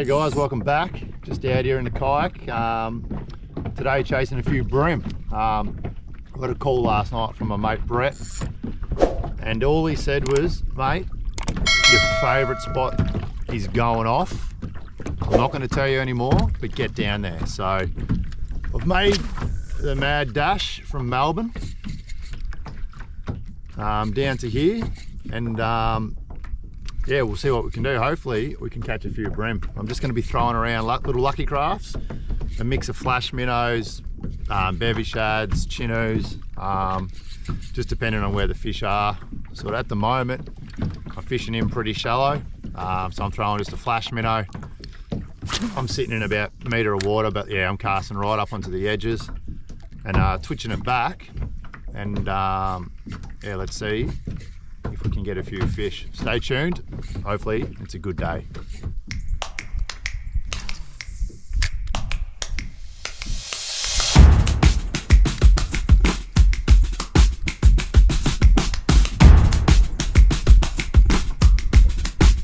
Hey guys, welcome back. Just out here in the kayak. Today chasing a few bream. Got a call last night from my mate Brett, and all he said was, mate, your favourite spot is going off. I'm not going to tell you anymore, but get down there. So I've made the mad dash from Melbourne down to here, and yeah, we'll see what we can do. Hopefully we can catch a few bream. I'm just going to be throwing around little lucky crafts, a mix of flash minnows, bevy shads, chinnoos, just depending on where the fish are. So at the moment I'm fishing in pretty shallow, so I'm throwing just a flash minnow. I'm sitting in about a metre of water, but yeah, I'm casting right up onto the edges and twitching it back, and yeah, let's see if we can get a few fish. Stay tuned. Hopefully it's a good day.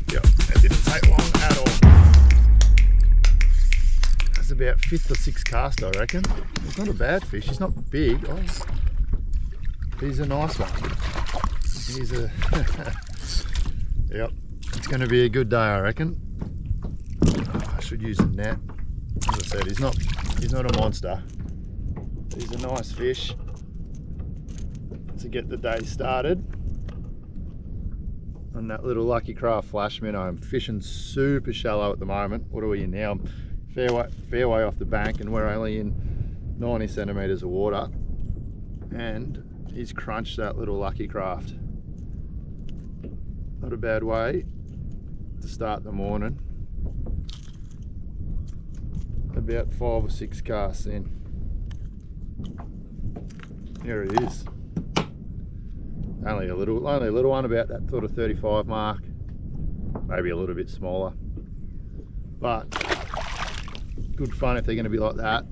Yep, that didn't take long at all. That's about 5th or 6th cast, I reckon. It's not a bad fish. He's not big. Oh, he's a nice one. He's a yep, it's going to be a good day, I reckon. I should use the net. As I said, he's not a monster. He's a nice fish to get the day started on that little lucky craft flash minnow. I'm fishing super shallow at the moment. What are we in now? I'm fair way off the bank, and we're only in 90 centimetres of water, and he's crunched that little lucky craft. Not a bad way to start the morning. About 5 or 6 casts in. Here it is. Only a little one, about that sort of 35 mark. Maybe a little bit smaller. But good fun if they're going to be like that.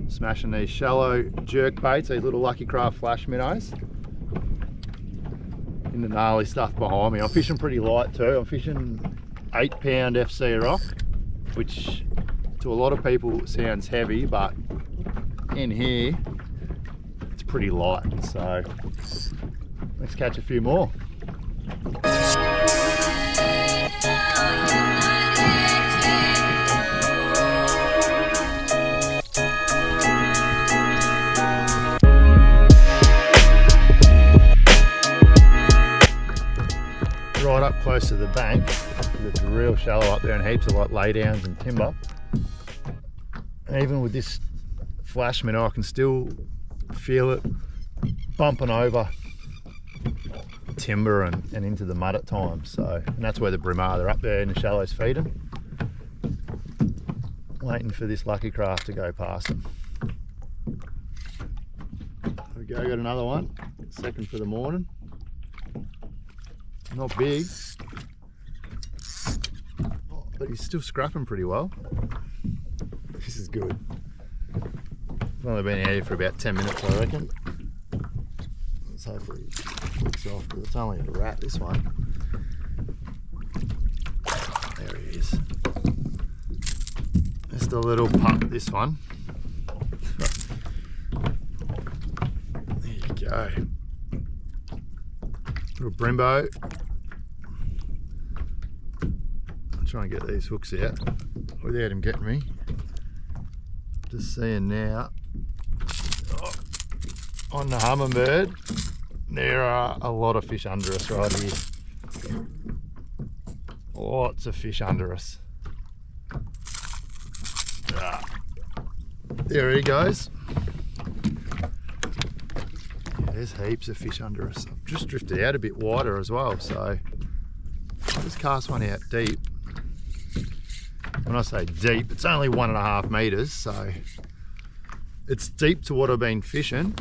Smashing these shallow jerk baits, these little lucky craft flash minnows. The gnarly stuff behind me. I'm fishing pretty light too. I'm fishing 8-pound FC rock, which to a lot of people sounds heavy, but in here it's pretty light. So let's catch a few more. Right up close to the bank, it's real shallow up there, and heaps of like laydowns and timber. And even with this flash minnow, I can still feel it bumping over timber and into the mud at times. So, and that's where the bream are. They're up there in the shallows feeding, waiting for this lucky craft to go past them. There we go, got another one. Second for the morning. Not big, but he's still scrapping pretty well. This is good. I've only been out here for about 10 minutes, I reckon. Let's hopefully flicks off, because it's only a rat, this one. There he is. Just a little pup, this one. There you go. Little Brembo. I'll try and get these hooks out without him getting me. Just seeing now, on the Hummingbird, there are a lot of fish under us right here. Lots of fish under us. There he goes. There's heaps of fish under us. I've just drifted out a bit wider as well, so I'll just cast one out deep. When I say deep, it's only 1.5 metres, so it's deep to what I've been fishing,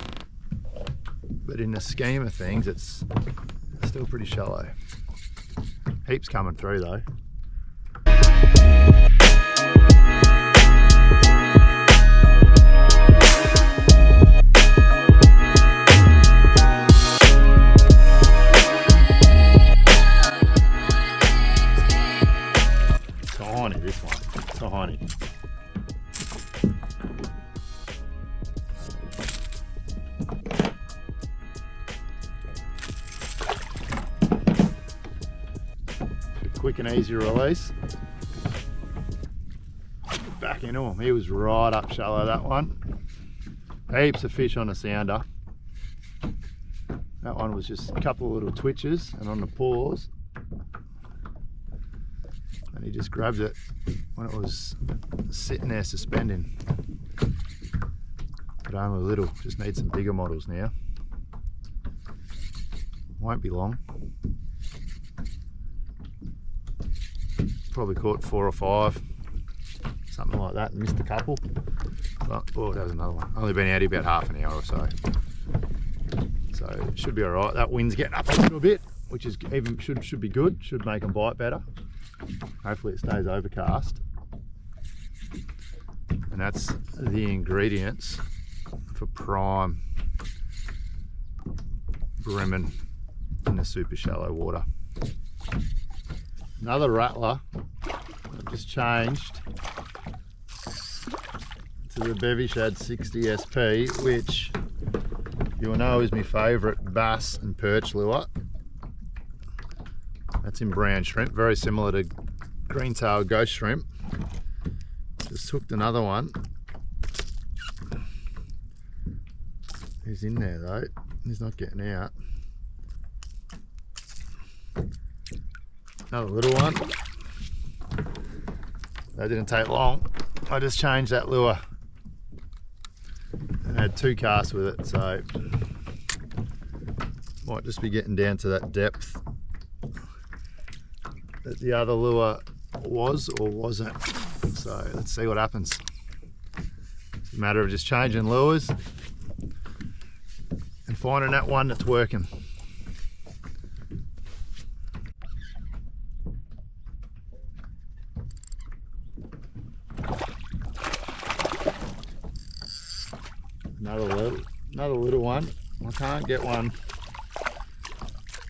but in the scheme of things, it's still pretty shallow. Heaps coming through though. quick and easy release. Back into him. He was right up shallow, that one. Heaps of fish on a sounder. That one was just a couple of little twitches, and on the pause, and he just grabbed it when it was sitting there suspending. But only a little, just need some bigger models now. Won't be long. Probably caught 4 or 5, something like that. Missed a couple. But, oh, that was another one. Only been out here about half an hour or so. So it should be all right. That wind's getting up a little bit, which is even should be good. Should make them bite better. Hopefully it stays overcast. And that's the ingredients for prime bream in the super shallow water. Another rattler. I've just changed to the Bevy Shad 60 SP, which you'll know is my favourite bass and perch lure. That's in brown shrimp, very similar to green-tailed ghost shrimp. Just hooked another one. He's in there though, he's not getting out. Another little one. That didn't take long. I just changed that lure and had 2 casts with it, so might just be getting down to that depth that the other lure was or wasn't. So let's see what happens. It's a matter of just changing lures and finding that one that's working. Another little one. I can't get one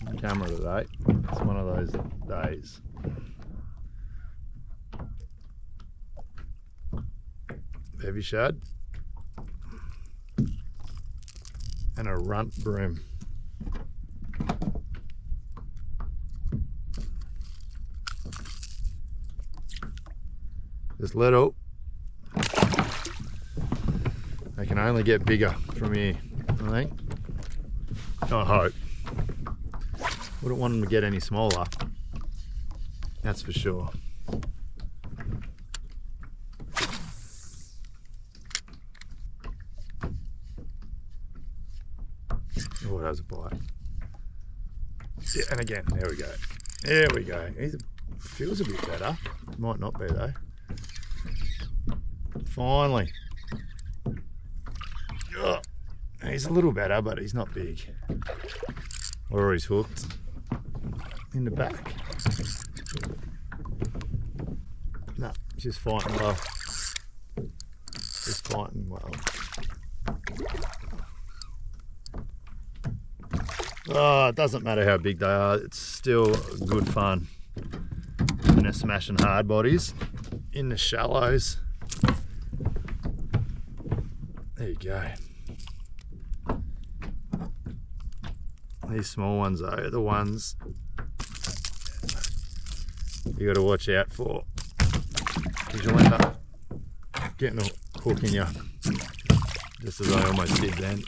on camera today. It's one of those days. Bevy shad and a runt bream. Just little. They can only get bigger from here, I think. I hope. Wouldn't want them to get any smaller. That's for sure. Oh, that was a bite. Yeah, and again, there we go. There we go. He feels a bit better. Might not be though. Finally. Oh, he's a little better, but he's not big. Or he's hooked in the back. No, just fighting well. Just fighting well. Oh, it doesn't matter how big they are, it's still good fun. And they're smashing hard bodies in the shallows. There you go. These small ones though are the ones you got to watch out for, because you'll end up getting a hook in you, just as I almost did then.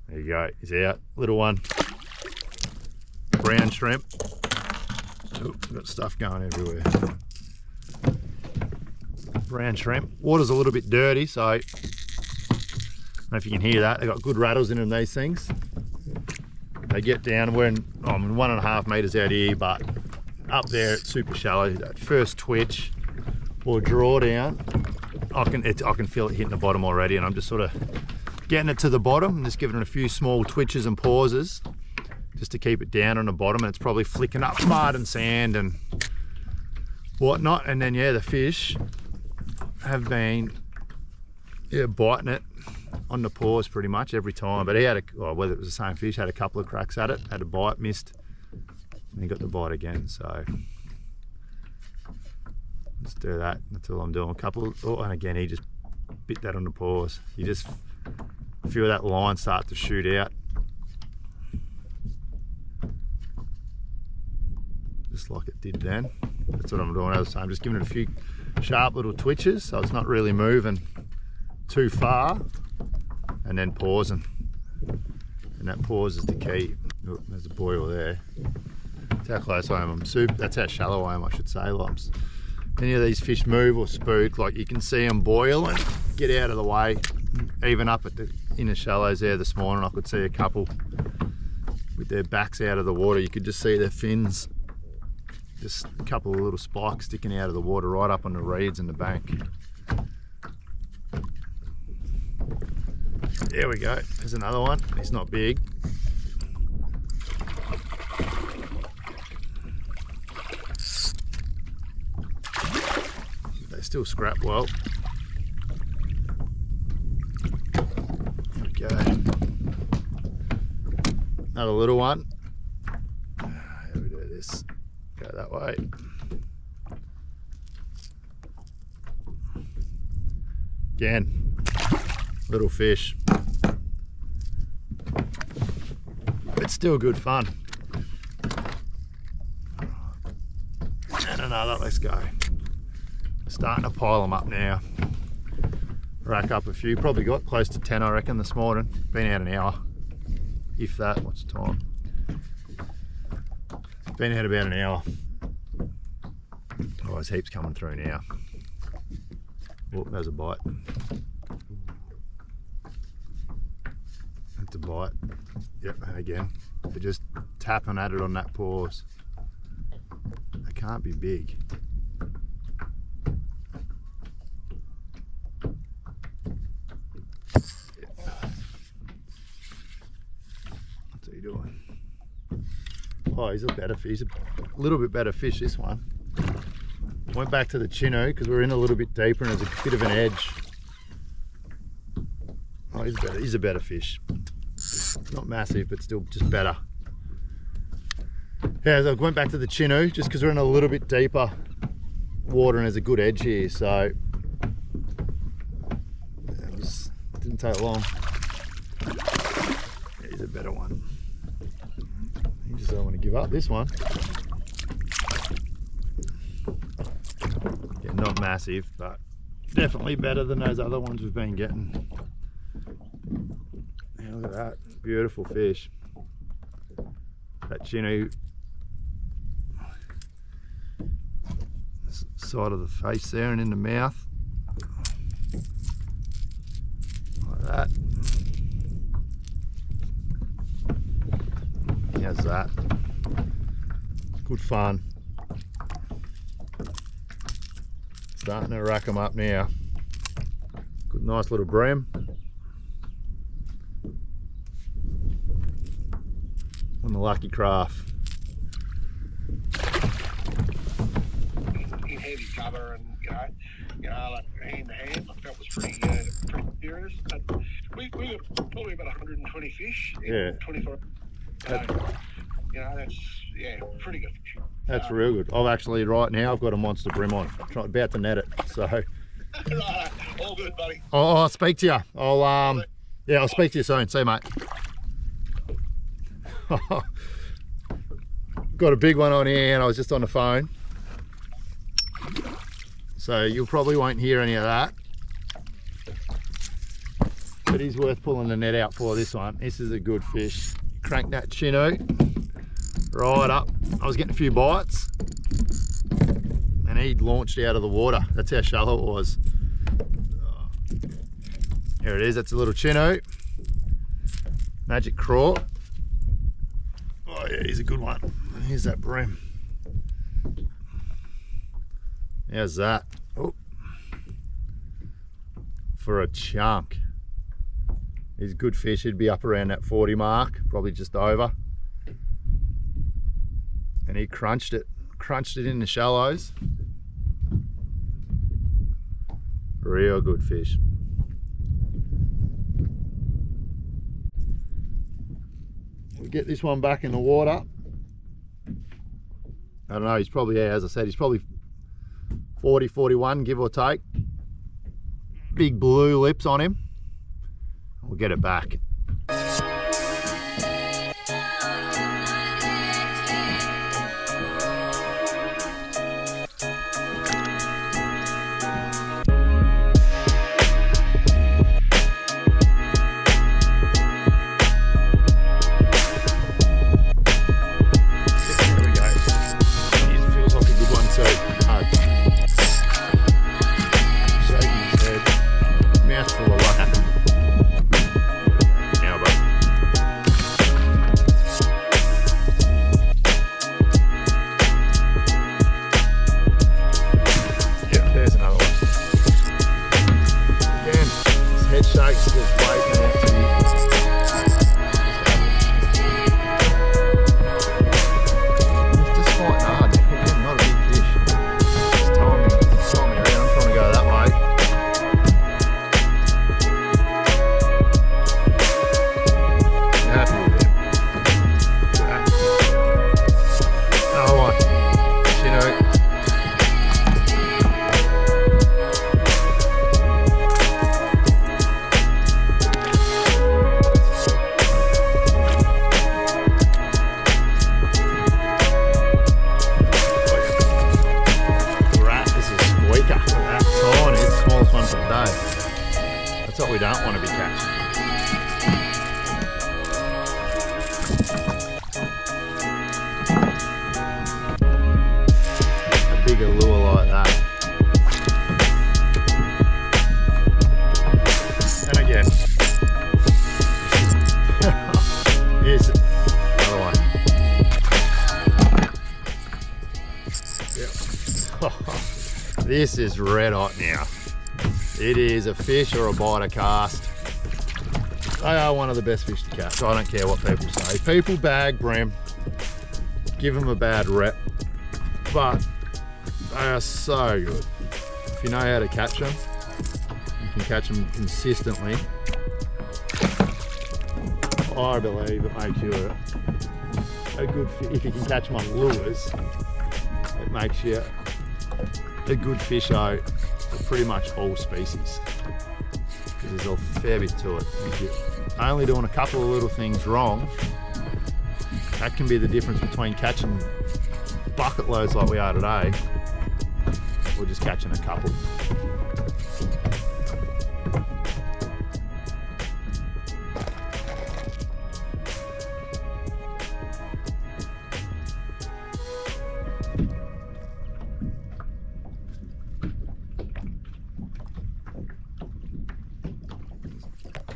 There you go, he's out, little one. Brown shrimp. Oh, got stuff going everywhere. Brown shrimp. Water's a little bit dirty, so I don't know if you can hear that. They've got good rattles in them, these things. They get down, we're in 1.5 meters out here, but up there it's super shallow. That first twitch or draw down, I can feel it hitting the bottom already, and I'm just sort of getting it to the bottom and just giving it a few small twitches and pauses just to keep it down on the bottom, and it's probably flicking up mud and sand and whatnot. And then yeah, the fish have been biting it on the paws pretty much every time. But he had whether it was the same fish, had a couple of cracks at it, had a bite, missed, and he got the bite again. So let's do that. That's all I'm doing. And again, he just bit that on the paws. You just feel that line start to shoot out. Just like it did then. That's what I'm doing. As I'm just giving it a few sharp little twitches so it's not really moving too far, and then pausing. And that pause is the key. Oh, there's a boil there. That's how close I am. That's how shallow I am, I should say. Like, any of these fish move or spook, like you can see them boil and get out of the way. Even up at the inner shallows there this morning, I could see a couple with their backs out of the water. You could just see their fins, just a couple of little spikes sticking out of the water right up on the reeds in the bank. There we go, there's another one. He's not big. They still scrap well. There we go. Another little one. How do we do this? Go that way. Again, little fish. It's still good fun. And another, let's go. Starting to pile them up now. Rack up a few, probably got close to 10 I reckon this morning. Been out an hour, if that. What's the time? Been out about an hour. Oh, there's heaps coming through now. Oh, there's a bite. That's a bite. Yep, and again, they're just tapping at it on that pause. They can't be big. What's he doing? Oh, he's a better fish. He's a little bit better fish, this one. Went back to the Chinook because we're in a little bit deeper and there's a bit of an edge. Oh, he's better. He's a better fish. Not massive, but still just better. Yeah, so I went back to the Chinook just because we're in a little bit deeper water and there's a good edge here, so it didn't take long. He's a better one. You just don't want to give up this one. Yeah, not massive, but definitely better than those other ones we've been getting. Yeah, look at that, beautiful fish. That Chinook side of the face there and in the mouth, like that. How's that? Good fun. Starting to rack them up now. Good, nice little bream. On the lucky craft. In heavy cover, and like hand to hand, like that was pretty serious. But we got probably about 120 fish in 24 hours. That's pretty good fishing. That's real good. I've actually right now I've got a monster bream on. About to net it. So Right, all good, buddy. I'll speak to you. I'll speak to you soon. See you, mate. Got a big one on here and I was just on the phone. So you probably won't hear any of that. But he's worth pulling the net out for, this one. This is a good fish. Crank that Chinook right up. I was getting a few bites and he launched out of the water. That's how shallow it was. There it is, that's a little Chinook. Magic craw. Oh yeah, he's a good one. And here's that bream. How's that? Oh. For a chunk. He's a good fish. He'd be up around that 40 mark, probably just over. And he crunched it in the shallows. Real good fish. We'll get this one back in the water. I don't know, he's probably, as I said, he's probably 40, 41, give or take. big blue lips on him. We'll get it back. That's what we don't want to be catching. A bigger lure like that. And again, here's another one. Yep. This is red hot now. It is a fish or a biter cast. They are one of the best fish to catch. I don't care what people say. People bag bream, give them a bad rep, but they are so good. If you know how to catch them, you can catch them consistently. I believe it makes you a good fish. If you can catch them on lures, it makes you a good fish out for pretty much all species, because there's a fair bit to it. If you're only doing a couple of little things wrong, that can be the difference between catching bucket loads like we are today or just catching a couple.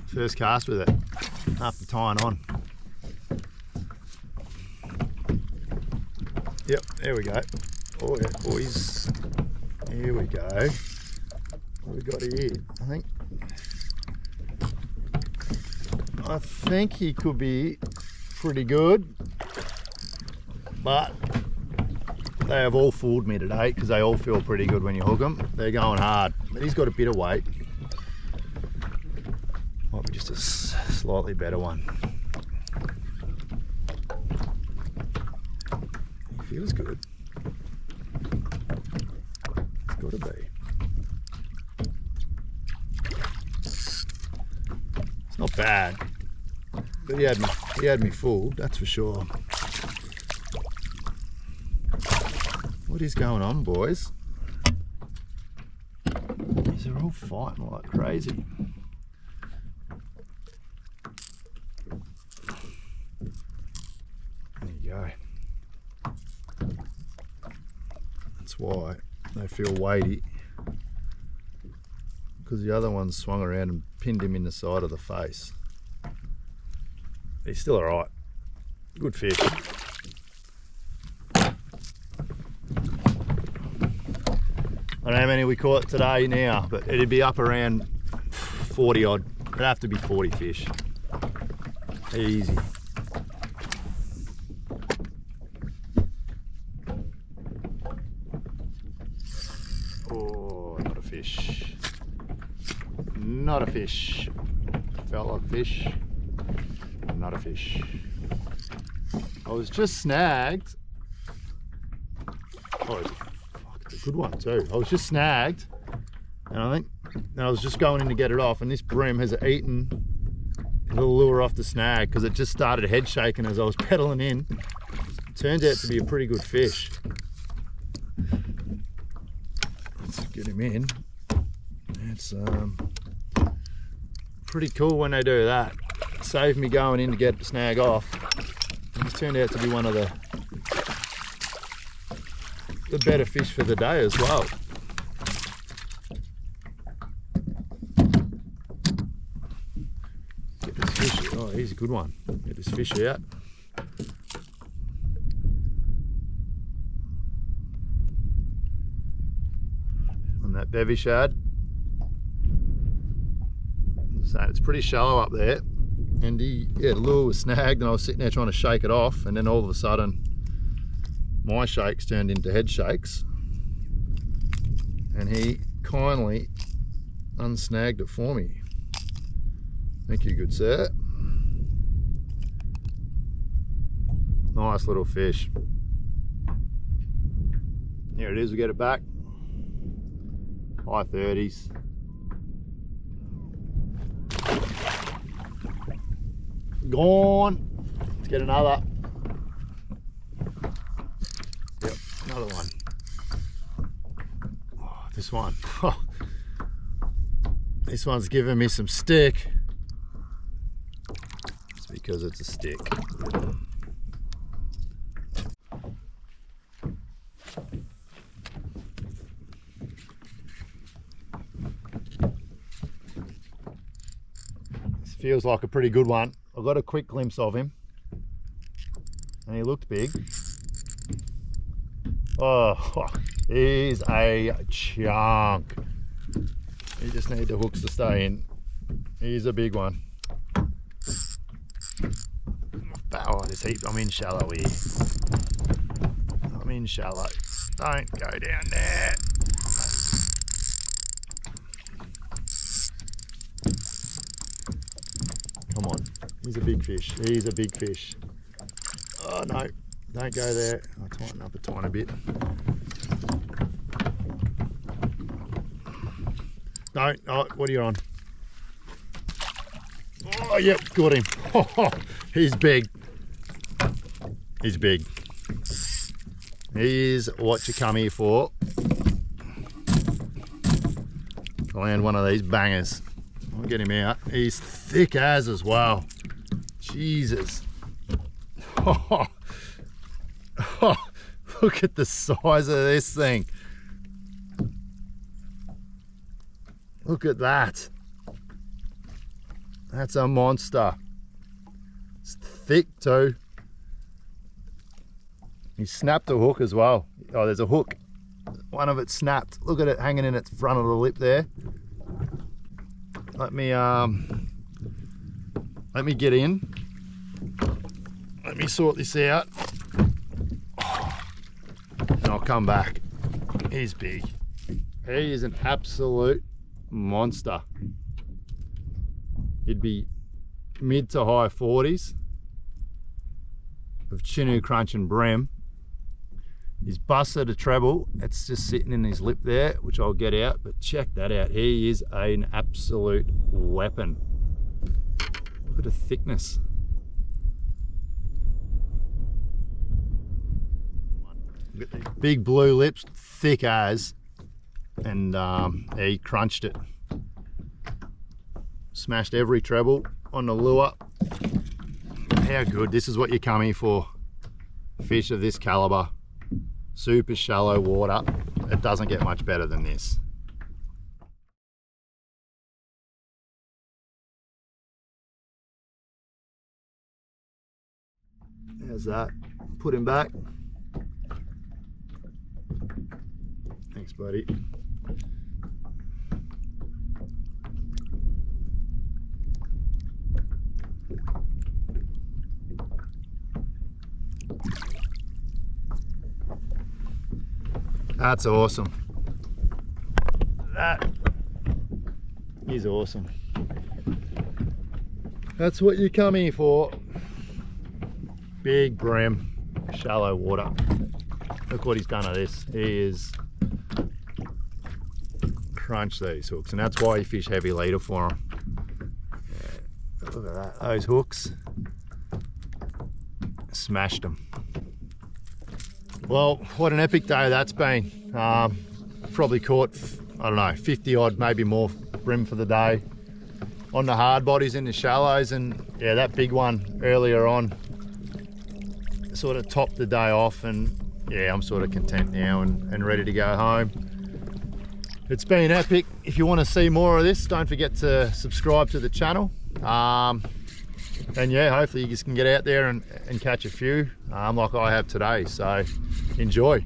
First cast with it, after tying on. Yep, there we go. Oh yeah, boys. Here we go. What we got here? I think he could be pretty good, but they have all fooled me today because they all feel pretty good when you hook them. They're going hard, but he's got a bit of weight. Might be just a slightly better one. He feels good. It's got to be. It's not bad, but he had me fooled, that's for sure. What is going on, boys? These are all fighting like crazy. Go. That's why they feel weighty, because the other one swung around and pinned him in the side of the face. He's still alright. Good fish. I don't know how many we caught today now, but it'd be up around 40 odd. It'd have to be 40 fish. Easy. Oh, not a fish. Not a fish. Felt like fish. Not a fish. I was just snagged. Oh, it's a good one too. I was just snagged, and I think and I was just going in to get it off, and this bream has eaten the lure off the snag because it just started head shaking as I was pedaling in. Turns out to be a pretty good fish. Let's get him in. It's pretty cool when they do that. Saved me going in to get the snag off. It's turned out to be one of the better fish for the day as well. Get this fish. Oh, he's a good one. Get this fish out. On that bevy shad. So it's pretty shallow up there, and the lure was snagged, and I was sitting there trying to shake it off, and then all of a sudden my shakes turned into head shakes, and he kindly unsnagged it for me. Thank you, good sir. Nice little fish. Here it is, we get it back. High 30s. Gone. Let's get another. Yep, another one. Oh, this one. Oh, this one's giving me some stick. It's because it's a stick. This feels like a pretty good one. I got a quick glimpse of him and he looked big. Oh, he's a chunk. You just need the hooks to stay in. He's a big one. Oh, this heap. I'm in shallow here. I'm in shallow. Don't go down there. Come on. He's a big fish. He's a big fish. Oh no, don't go there. I'll tighten up a tiny bit. Don't. Oh, what are you on? Oh, yep, got him. Oh, he's big. He's big. He's what you come here for. I'll land one of these bangers. I'll get him out. He's thick as well. Jesus. Oh, oh, look at the size of this thing. Look at that. That's a monster. It's thick too. He snapped a hook as well. Oh, there's a hook. One of it snapped. Look at it hanging in its front of the lip there. Let me get in. Let me sort this out. And I'll come back. He's big. He is an absolute monster. He'd be mid to high 40s of Chinook crunch and bream. He's busted a treble. It's just sitting in his lip there, which I'll get out, but check that out. He is an absolute weapon. Look at the thickness. Big blue lips, thick as, and he crunched it. Smashed every treble on the lure. How good. This is what you're coming for. Fish of this caliber. Super shallow water. It doesn't get much better than this. There's that. Put him back. Thanks, buddy. That's awesome. That is awesome. That's what you come here for. Big bream, shallow water. Look what he's done to this. He is crunch these hooks, and that's why you fish heavy leader for them. Yeah, look at that, those hooks. Smashed them. Well, what an epic day that's been. Probably caught, I don't know, 50 odd, maybe more bream for the day on the hard bodies in the shallows, and yeah, that big one earlier on sort of topped the day off, and yeah, I'm sort of content now and ready to go home. It's been epic. If you want to see more of this, don't forget to subscribe to the channel. And yeah, hopefully you just can get out there and catch a few like I have today. So enjoy.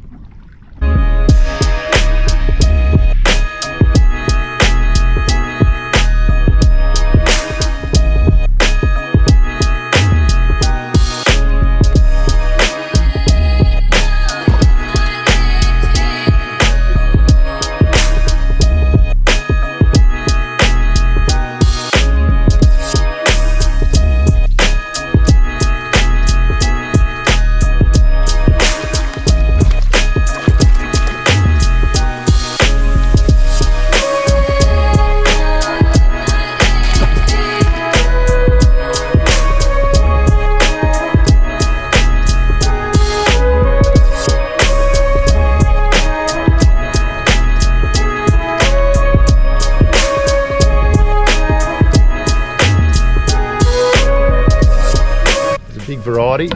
Big variety.